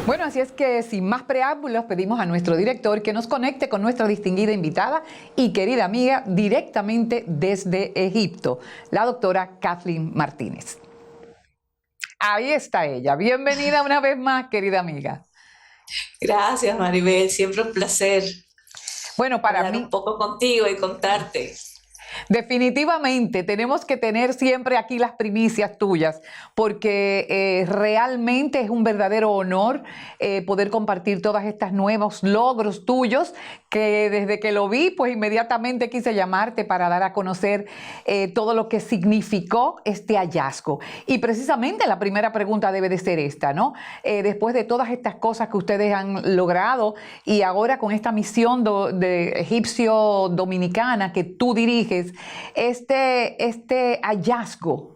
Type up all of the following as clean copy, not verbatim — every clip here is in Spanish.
Bueno, así es que sin más preámbulos pedimos a nuestro director que nos conecte con nuestra distinguida invitada y querida amiga directamente desde Egipto, la doctora Kathleen Martínez. Ahí está ella. Bienvenida una vez más, querida amiga. Gracias, Maribel. Siempre un placer Bueno, para hablar un mí, poco contigo y contarte. definitivamente tenemos que tener siempre aquí las primicias tuyas, porque realmente es un verdadero honor poder compartir todos estos nuevos logros tuyos, que desde que lo vi, pues inmediatamente quise llamarte para dar a conocer todo lo que significó este hallazgo. Y precisamente la primera pregunta debe de ser esta, ¿no? Después de todas estas cosas que ustedes han logrado y ahora con esta misión de egipcio-dominicana que tú diriges, este hallazgo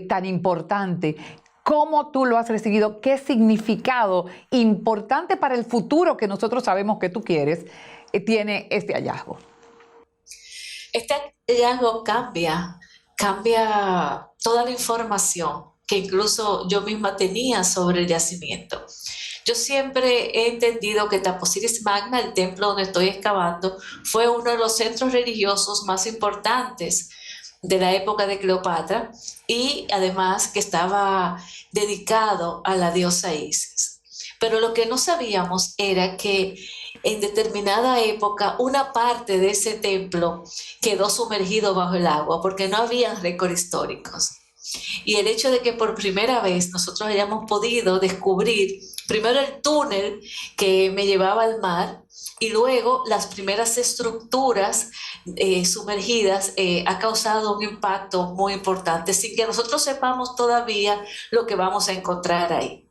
tan importante, ¿cómo tú lo has recibido? ¿Qué significado importante para el futuro que nosotros sabemos que tú quieres tiene este hallazgo? Este hallazgo cambia toda la información que incluso yo misma tenía sobre el yacimiento. Yo siempre he entendido que Taposiris Magna, el templo donde estoy excavando, fue uno de los centros religiosos más importantes de la época de Cleopatra y además que estaba dedicado a la diosa Isis. Pero lo que no sabíamos era que en determinada época una parte de ese templo quedó sumergido bajo el agua porque no había récords históricos. Y el hecho de que por primera vez nosotros hayamos podido descubrir primero el túnel que me llevaba al mar y luego las primeras estructuras sumergidas ha causado un impacto muy importante, sin que nosotros sepamos todavía lo que vamos a encontrar ahí.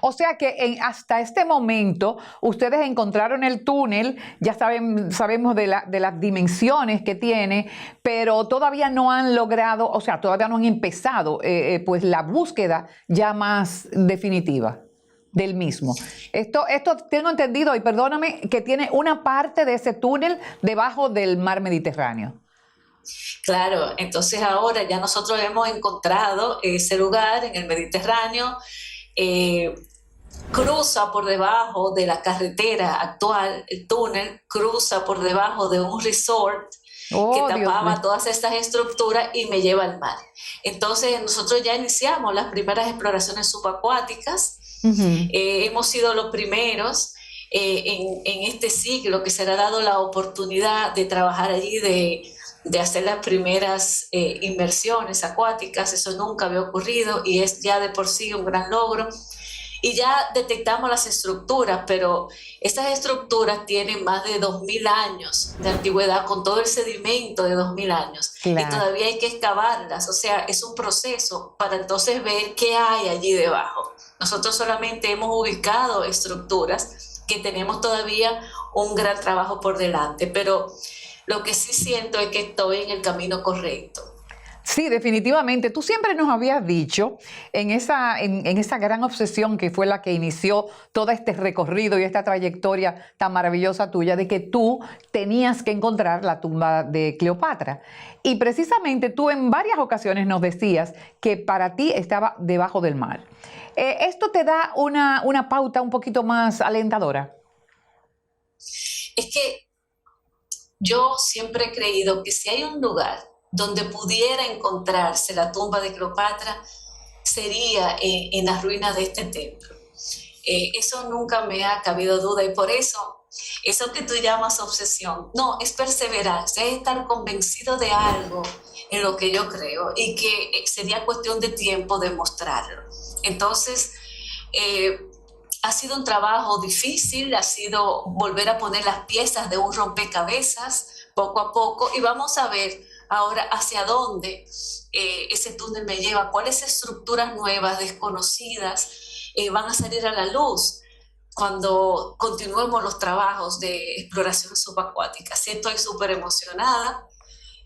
O sea que hasta este momento ustedes encontraron el túnel, ya sabemos de las dimensiones que tiene, pero todavía no han logrado, o sea, todavía no han empezado pues la búsqueda ya más definitiva del mismo. Esto tengo entendido, y perdóname, que tiene una parte de ese túnel debajo del mar Mediterráneo. Claro, entonces ahora ya nosotros hemos encontrado ese lugar en el Mediterráneo. eh, Cruza por debajo de la carretera actual, el túnel cruza por debajo de un resort que Oh, Dios mío. tapaba todas estas estructuras y me lleva al mar. Entonces nosotros ya iniciamos las primeras exploraciones subacuáticas. Ujú. Hemos sido los primeros en este siglo que se le ha dado la oportunidad de trabajar allí, de hacer las primeras inmersiones acuáticas. Eso nunca había ocurrido y es ya de por sí un gran logro. Y ya detectamos las estructuras, pero estas estructuras tienen más de 2000 años de antigüedad, con todo el sedimento de 2000 años, y Claro. todavía hay que excavarlas. O sea, es un proceso para entonces ver qué hay allí debajo. Nosotros solamente hemos ubicado estructuras que tenemos todavía un gran trabajo por delante, pero lo que sí siento es que estoy en el camino correcto. Sí, definitivamente. Tú siempre nos habías dicho en esa gran obsesión que fue la que inició todo este recorrido y esta trayectoria tan maravillosa tuya, de que tú tenías que encontrar la tumba de Cleopatra. Y precisamente tú en varias ocasiones nos decías que para ti estaba debajo del mar. ¿Esto te da una pauta un poquito más alentadora? Es que yo siempre he creído que si hay un lugar donde pudiera encontrarse la tumba de Cleopatra, sería en las ruinas de este templo. Eso nunca me ha cabido duda y por eso que tú llamas obsesión, no, es perseverancia, es estar convencido de algo en lo que yo creo y que sería cuestión de tiempo demostrarlo. Entonces, eh, ha sido un trabajo difícil, ha sido volver a poner las piezas de un rompecabezas poco a poco y vamos a ver ahora hacia dónde ese túnel me lleva, cuáles estructuras nuevas, desconocidas, van a salir a la luz cuando continuemos los trabajos de exploración subacuática. Sí, estoy súper emocionada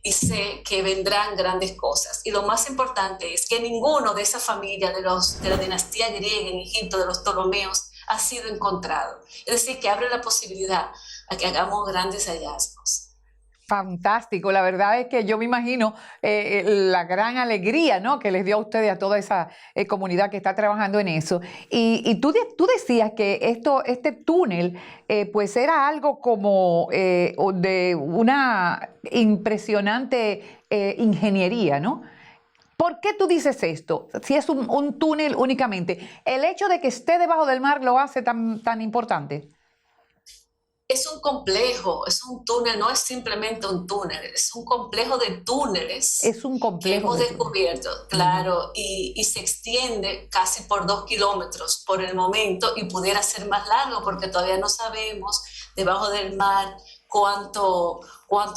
y sé que vendrán grandes cosas. Y lo más importante es que ninguno de esa familia de la dinastía griega en Egipto, de los Ptolomeos, ha sido encontrado. Es decir, que abre la posibilidad a que hagamos grandes hallazgos. Fantástico, la verdad es que yo me imagino la gran alegría, ¿no?, que les dio a ustedes, a toda esa comunidad que está trabajando en eso. Y tú decías que este túnel pues era algo como de una impresionante ingeniería, ¿no? ¿Por qué tú dices esto? Si es un túnel únicamente, ¿el hecho de que esté debajo del mar lo hace tan importante? Es un complejo, es un túnel, no es simplemente un túnel, es un complejo de túneles Es un que complejo hemos de túneles. descubierto, Ujú. claro, y se extiende casi por 2 kilómetros por el momento y pudiera ser más largo porque todavía no sabemos debajo del mar cuánto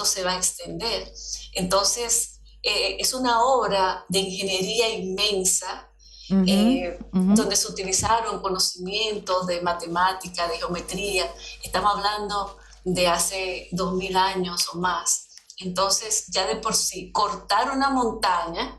se va a extender. Entonces, es una obra de ingeniería inmensa, Ujú, ujú. donde se utilizaron conocimientos de matemática, de geometría. Estamos hablando de hace 2000 años o más. Entonces, ya de por sí, cortar una montaña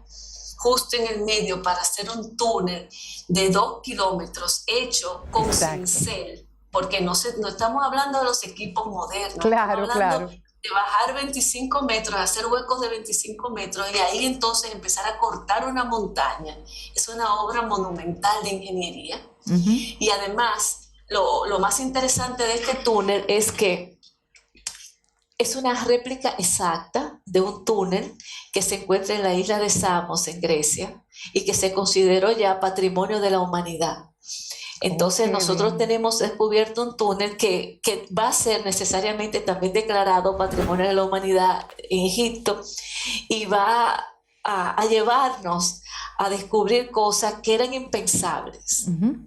justo en el medio para hacer un túnel de 2 kilómetros hecho con Exacto. cincel, porque no estamos hablando de los equipos modernos, estamos Claro, hablando claro. de bajar 25 metros, hacer huecos de 25 metros y ahí entonces empezar a cortar una montaña. Es una obra monumental de ingeniería. Ujú. Y además, lo más interesante de este túnel es que es una réplica exacta de un túnel que se encuentra en la isla de Samos, en Grecia, y que se consideró ya patrimonio de la humanidad. Oh, Entonces qué nosotros bien. tenemos descubierto un túnel que va a ser necesariamente también declarado Patrimonio de la Humanidad en Egipto y va a llevarnos a descubrir cosas que eran impensables. Ujú.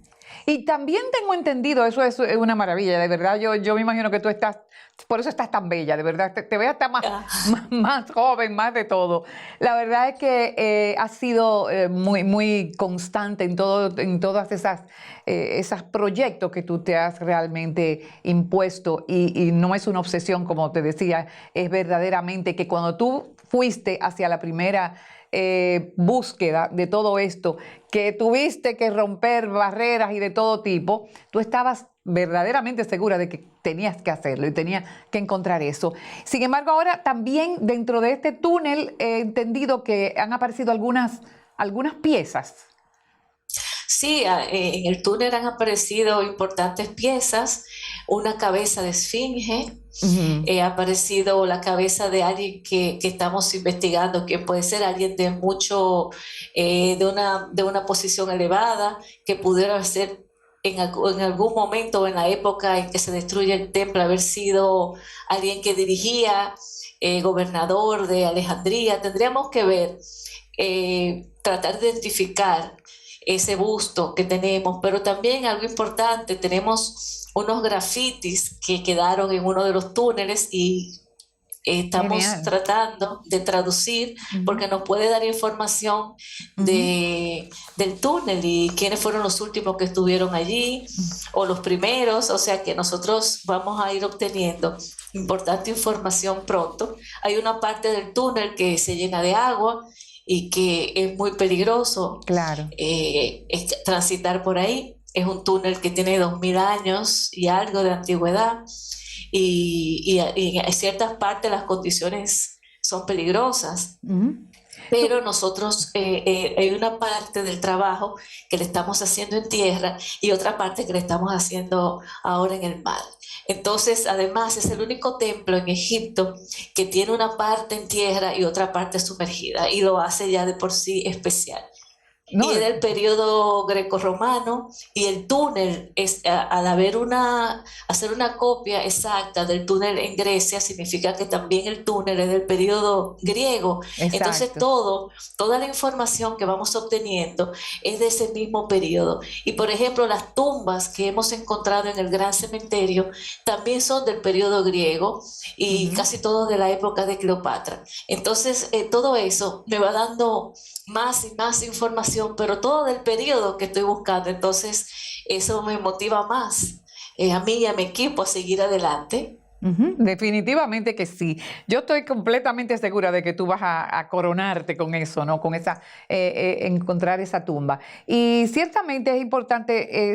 Y también tengo entendido, eso es una maravilla, de verdad, yo me imagino que tú estás, por eso estás tan bella, de verdad, te veo hasta más, Ah, más joven, más de todo. La verdad es que has sido muy constante en todas esas proyectos que tú te has realmente impuesto y no es una obsesión, como te decía, es verdaderamente que cuando tú fuiste hacia la primera búsqueda de todo esto, que tuviste que romper barreras y de todo tipo, tú estabas verdaderamente segura de que tenías que hacerlo y tenías que encontrar eso. Sin embargo, ahora también dentro de este túnel he entendido que han aparecido algunas piezas. sí, en el túnel han aparecido importantes piezas, una cabeza de esfinge, Ujú. ha aparecido la cabeza de alguien que estamos investigando, que puede ser alguien de de una posición elevada, que pudiera ser en algún momento en la época en que se destruye el templo, haber sido alguien que dirigía, gobernador de Alejandría. Tendríamos que ver, tratar de identificar ese busto que tenemos, pero también algo importante, tenemos unos grafitis que quedaron en uno de los túneles y estamos Genial. tratando de traducir Ujú, porque nos puede dar información ujú. del túnel y quiénes fueron los últimos que estuvieron allí o los primeros, o sea que nosotros vamos a ir obteniendo importante información pronto. Hay una parte del túnel que se llena de agua y que es muy peligroso Claro. transitar por ahí. Es un túnel que tiene 2000 años y algo de antigüedad y en ciertas partes las condiciones son peligrosas, Ujú. pero Tú- nosotros hay una parte del trabajo que le estamos haciendo en tierra y otra parte que le estamos haciendo ahora en el mar. Entonces, además, es el único templo en Egipto que tiene una parte en tierra y otra parte sumergida y lo hace ya de por sí especial y no, es del periodo grecorromano y el túnel es al hacer una copia exacta del túnel en Grecia significa que también el túnel es del periodo griego. Entonces exacto. toda la información que vamos obteniendo es de ese mismo periodo. Y por ejemplo, las tumbas que hemos encontrado en el Gran Cementerio también son del periodo griego y Ujú. casi todos de la época de Cleopatra. Entonces, todo eso me va dando más y más información, pero todo del periodo que estoy buscando. Entonces, eso me motiva más, a mí y a mi equipo a seguir adelante. Ujú, definitivamente que sí. Yo estoy completamente segura de que tú vas a coronarte con eso, ¿no? Con encontrar esa tumba. Y ciertamente es importante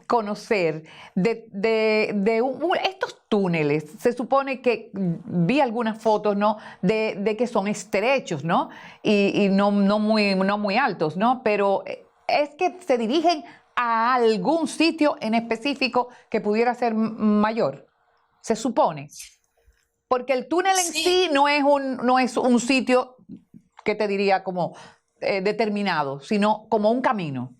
conocer estos túneles. Se supone que vi algunas fotos, ¿no? De que son estrechos, ¿no? Y no muy altos, ¿no? Pero es que se dirigen a algún sitio en específico que pudiera ser mayor, se supone. Porque el túnel en sí no es un sitio que te diría como determinado, sino como un camino.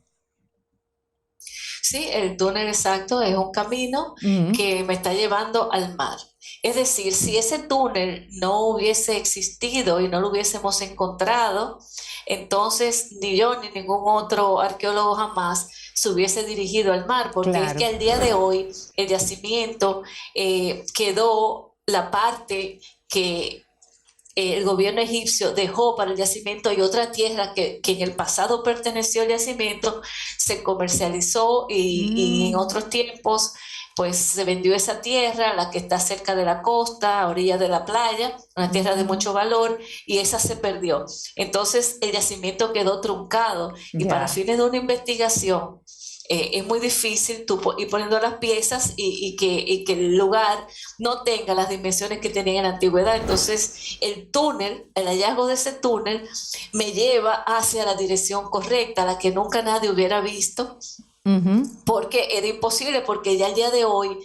Sí, el túnel exacto es un camino que me está llevando al mar. Es decir, si ese túnel no hubiese existido y no lo hubiésemos encontrado, entonces ni yo ni ningún otro arqueólogo jamás se hubiese dirigido al mar, porque Claro. es que al día de hoy el yacimiento quedó la parte que el gobierno egipcio dejó para el yacimiento y otra tierra que en el pasado perteneció al yacimiento, se comercializó y en otros tiempos pues se vendió esa tierra, la que está cerca de la costa, a orillas de la playa, una tierra de mucho valor, y esa se perdió. Entonces el yacimiento quedó truncado y para fines de una investigación es muy difícil tú ir poniendo las piezas y que el lugar no tenga las dimensiones que tenía en la antigüedad. Entonces, el túnel, el hallazgo de ese túnel, me lleva hacia la dirección correcta, la que nunca nadie hubiera visto, porque era imposible, porque ya el día de hoy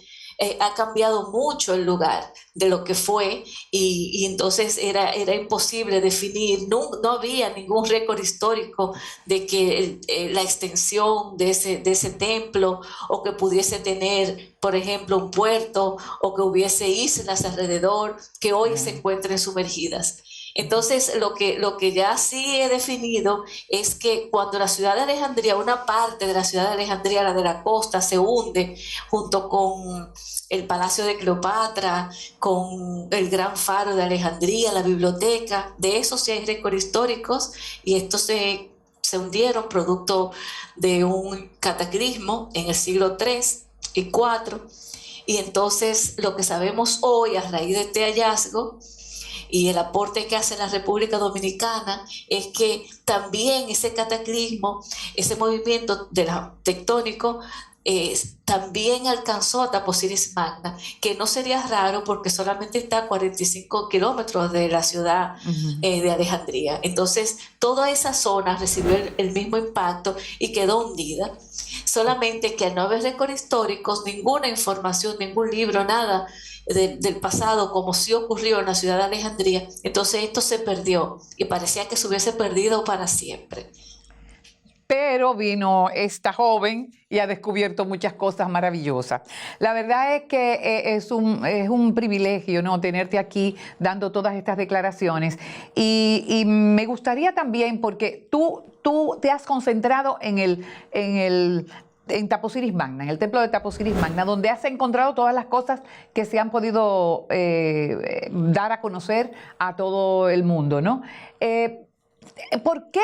ha cambiado mucho el lugar de lo que fue y entonces era imposible definir, no había ningún récord histórico de que la extensión de ese templo o que pudiese tener, por ejemplo, un puerto o que hubiese islas alrededor que hoy se encuentren sumergidas. Entonces, lo que ya sí he definido es que cuando la ciudad de Alejandría, una parte de la ciudad de Alejandría, la de la costa, se hunde junto con el Palacio de Cleopatra, con el Gran Faro de Alejandría, la biblioteca, de eso sí hay récords históricos y estos se hundieron producto de un cataclismo en el siglo III y IV. Y entonces lo que sabemos hoy a raíz de este hallazgo y el aporte que hace la República Dominicana es que también ese cataclismo, ese movimiento tectónico, también alcanzó a Taposiris Magna, que no sería raro porque solamente está a 45 kilómetros de la ciudad de Alejandría. Entonces, toda esa zona recibió el mismo impacto y quedó hundida. Solamente que al no haber récords históricos, ninguna información, ningún libro, nada del pasado, como sí ocurrió en la ciudad de Alejandría, entonces esto se perdió y parecía que se hubiese perdido para siempre. Pero vino esta joven y ha descubierto muchas cosas maravillosas. La verdad es que es un privilegio, ¿no?, tenerte aquí dando todas estas declaraciones. Y me gustaría también, porque tú te has concentrado en Taposiris Magna, en el templo de Taposiris Magna, donde has encontrado todas las cosas que se han podido dar a conocer a todo el mundo, ¿no? ¿Por qué?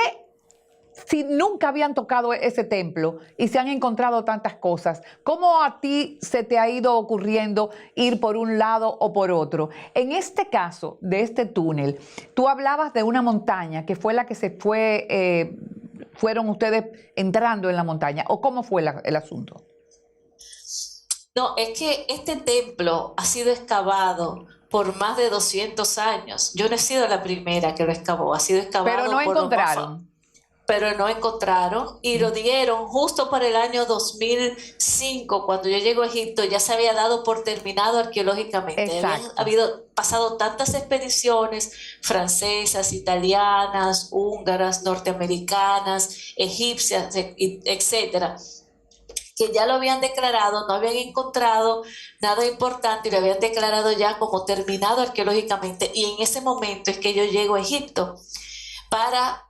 Si nunca habían tocado ese templo y se han encontrado tantas cosas, ¿cómo a ti se te ha ido ocurriendo ir por un lado o por otro? En este caso de este túnel, tú hablabas de una montaña que fue la que se fue, fueron ustedes entrando en la montaña, ¿o cómo fue el asunto? No, es que este templo ha sido excavado por más de 200 años. Yo no he sido la primera que lo excavó, ha sido excavado pero no por encontraron. Pero no encontraron y lo dieron justo para el año 2005, cuando yo llego a Egipto, ya se había dado por terminado arqueológicamente. Habían pasado tantas expediciones francesas, italianas, húngaras, norteamericanas, egipcias, etcétera, que ya lo habían declarado, no habían encontrado nada importante y lo habían declarado ya como terminado arqueológicamente. Y en ese momento es que yo llego a Egipto para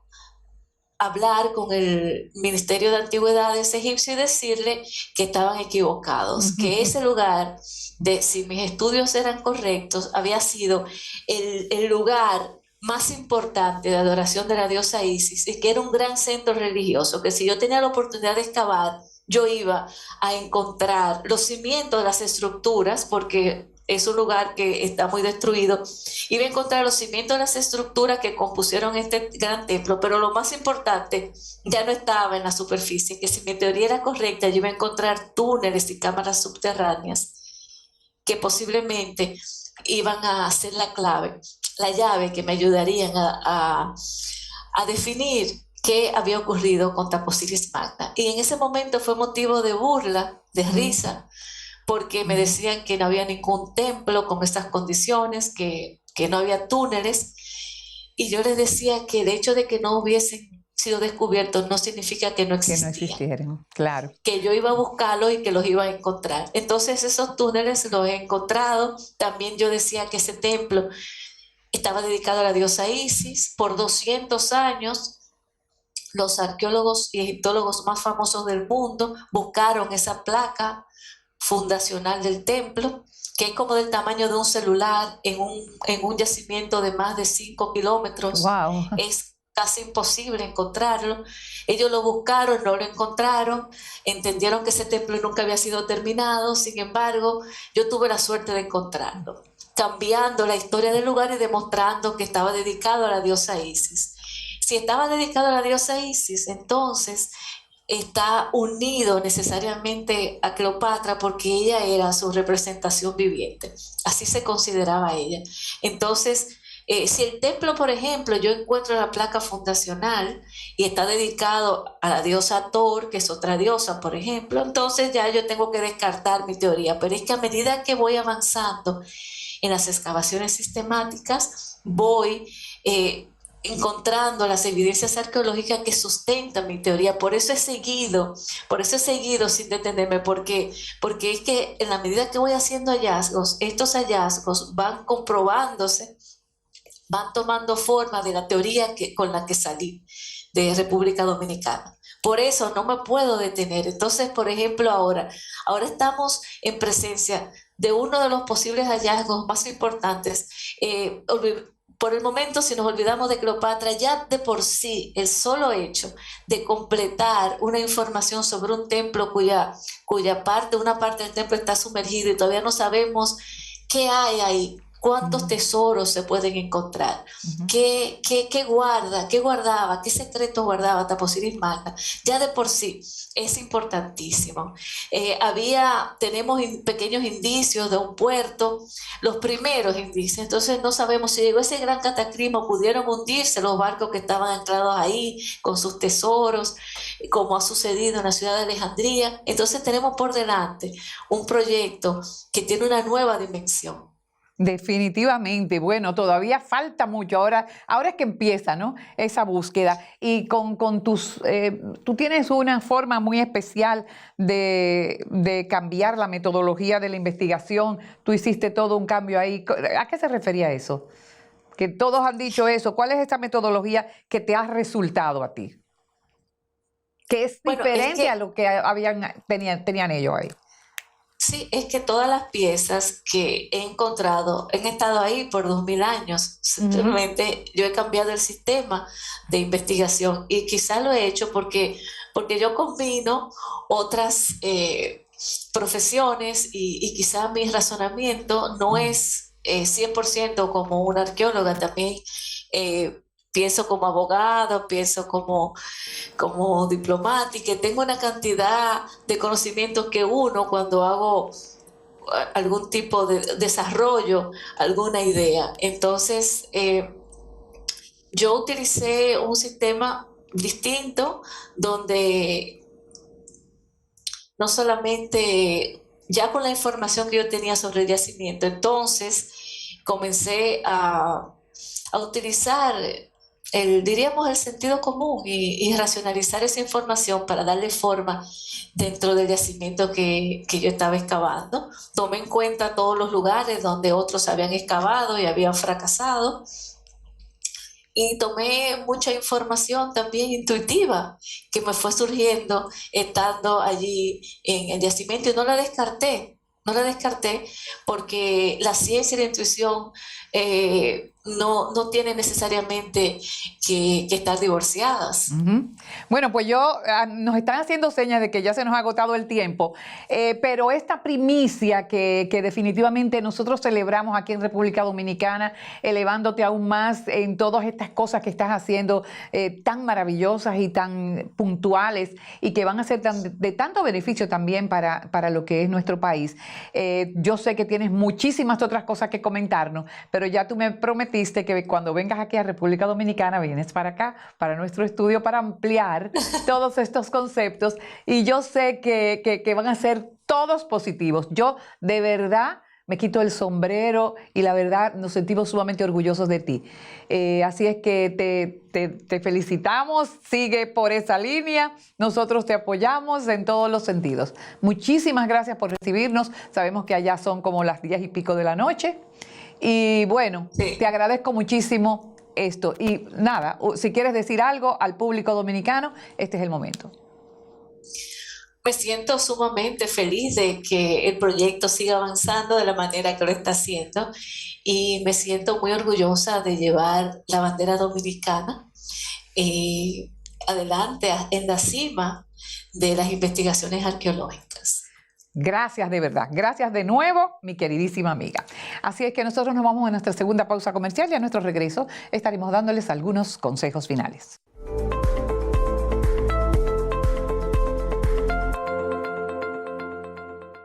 hablar con el Ministerio de Antigüedades egipcio y decirle que estaban equivocados, que ese lugar, si mis estudios eran correctos, había sido el lugar más importante de adoración de la diosa Isis y que era un gran centro religioso, que si yo tenía la oportunidad de excavar, yo iba a encontrar los cimientos de las estructuras, porque es un lugar que está muy destruido. Iba a encontrar los cimientos de las estructuras que compusieron este gran templo, pero lo más importante ya no estaba en la superficie, que si mi teoría era correcta, yo iba a encontrar túneles y cámaras subterráneas que posiblemente iban a ser la clave, la llave que me ayudarían a definir qué había ocurrido con Taposiris Magna. Y en ese momento fue motivo de burla, de risa, porque me decían que no había ningún templo con estas condiciones, que no había túneles. Y yo les decía que el hecho de que no hubiesen sido descubiertos no significa que no Que no existían, existieran, claro. que yo iba a buscarlos y que los iba a encontrar. Entonces esos túneles los he encontrado. También yo decía que ese templo estaba dedicado a la diosa Isis. Por 200 años, los arqueólogos y egiptólogos más famosos del mundo buscaron esa placa fundacional del templo, que es como del tamaño de un celular en un yacimiento de más de 5 kilómetros. Wow. Es casi imposible encontrarlo. Ellos lo buscaron, no lo encontraron, entendieron que ese templo nunca había sido terminado. Sin embargo, yo tuve la suerte de encontrarlo, cambiando la historia del lugar y demostrando que estaba dedicado a la diosa Isis. Si estaba dedicado a la diosa Isis, entonces está unido necesariamente a Cleopatra porque ella era su representación viviente. Así se consideraba ella. Entonces, si el templo, por ejemplo, yo encuentro la placa fundacional y está dedicado a la diosa Thor, que es otra diosa, por ejemplo, entonces ya yo tengo que descartar mi teoría. Pero es que a medida que voy avanzando en las excavaciones sistemáticas, voy encontrando las evidencias arqueológicas que sustentan mi teoría. Por eso he seguido sin detenerme, porque es que en la medida que voy haciendo hallazgos, estos hallazgos van comprobándose, van tomando forma de la teoría con la que salí de República Dominicana. Por eso no me puedo detener. Entonces, por ejemplo, ahora estamos en presencia de uno de los posibles hallazgos más importantes. Por el momento, si nos olvidamos de Cleopatra, ya de por sí, el solo hecho de completar una información sobre un templo una parte del templo está sumergida y todavía no sabemos qué hay ahí, cuántos tesoros se pueden encontrar, qué guardaba, qué secretos guardaba Taposiris Magna, ya de por sí es importantísimo. Tenemos pequeños indicios de un puerto, los primeros indicios, entonces no sabemos si llegó ese gran cataclismo, pudieron hundirse los barcos que estaban anclados ahí con sus tesoros, como ha sucedido en la ciudad de Alejandría. Entonces tenemos por delante un proyecto que tiene una nueva dimensión. Definitivamente, bueno, todavía falta mucho. Ahora es que empieza, ¿no? Esa búsqueda. Y con tú tienes una forma muy especial de cambiar la metodología de la investigación. Tú hiciste todo un cambio ahí. ¿A qué se refería eso? Que todos han dicho eso. ¿Cuál es esa metodología que te ha resultado a ti? Que es diferente a lo que tenían ellos ahí. Sí, es que todas las piezas que he encontrado han estado ahí por 2000 años. Simplemente yo he cambiado el sistema de investigación y quizá lo he hecho porque yo combino otras profesiones y quizá mi razonamiento no es 100% como una arqueóloga. También pienso como abogada, pienso como diplomática, tengo una cantidad de conocimientos que uno cuando hago algún tipo de desarrollo, alguna idea. Entonces, yo utilicé un sistema distinto donde no solamente ya con la información que yo tenía sobre el yacimiento, entonces comencé a utilizar diríamos el sentido común y racionalizar esa información para darle forma dentro del yacimiento que yo estaba excavando. Tomé en cuenta todos los lugares donde otros habían excavado y habían fracasado. Y tomé mucha información también intuitiva que me fue surgiendo estando allí en el yacimiento y no la descarté porque la ciencia y la intuición no tienen necesariamente que estar divorciadas. Ujú. Bueno, pues nos están haciendo señas de que ya se nos ha agotado el tiempo, pero esta primicia que definitivamente nosotros celebramos aquí en República Dominicana, elevándote aún más en todas estas cosas que estás haciendo tan maravillosas y tan puntuales y que van a ser de tanto beneficio también para lo que es nuestro país. Yo sé que tienes muchísimas otras cosas que comentarnos, pero ya tú me prometiste que cuando vengas aquí a República Dominicana vienes para acá, para nuestro estudio, para ampliar todos estos conceptos, y yo sé que van a ser todos positivos. Yo de verdad me quito el sombrero y la verdad nos sentimos sumamente orgullosos de ti. Así es que te felicitamos, sigue por esa línea, nosotros te apoyamos en todos los sentidos. Muchísimas gracias por recibirnos, sabemos que allá son como las 10 y pico de la noche y bueno, Sí. te agradezco muchísimo esto. Y nada, si quieres decir algo al público dominicano, este es el momento. Me siento sumamente feliz de que el proyecto siga avanzando de la manera que lo está haciendo y me siento muy orgullosa de llevar la bandera dominicana eh, adelante en la cima de las investigaciones arqueológicas. Gracias de verdad. Gracias de nuevo, mi queridísima amiga. Así es que nosotros nos vamos a nuestra segunda pausa comercial y a nuestro regreso estaremos dándoles algunos consejos finales.